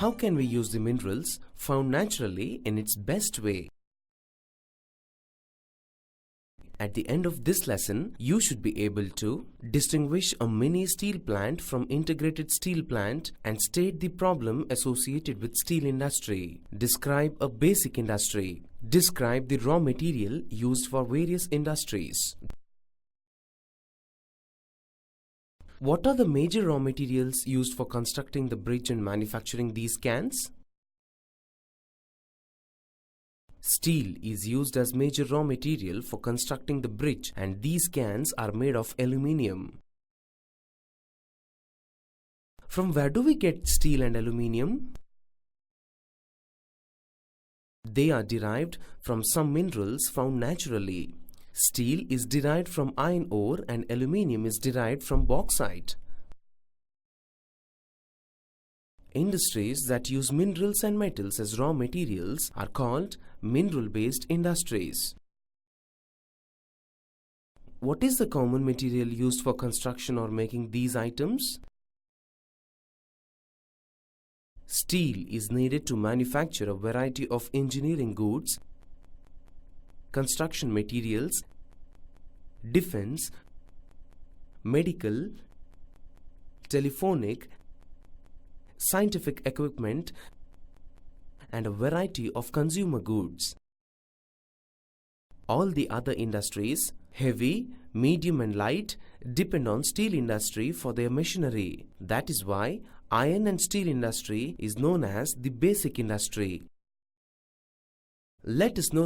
How can we use the minerals found naturally in its best way? At the end of this lesson, you should be able to distinguish a mini steel plant from integrated steel plant and state the problem associated with steel industry. Describe a basic industry. Describe the raw material used for various industries. What are the major raw materials used for constructing the bridge and manufacturing these cans? Steel is used as major raw material for constructing the bridge, and these cans are made of aluminium. From where do we get steel and aluminium? They are derived from some minerals found naturally. Steel is derived from iron ore and aluminium is derived from bauxite. Industries that use minerals and metals as raw materials are called mineral-based industries. What is the common material used for construction or making these items? Steel is needed to manufacture a variety of engineering goods, construction materials, defense, medical, telephonic, scientific equipment, and a variety of consumer goods. All the other industries, heavy, medium and light, depend on steel industry for their machinery. That is why iron and steel industry is known as the basic industry. Let us know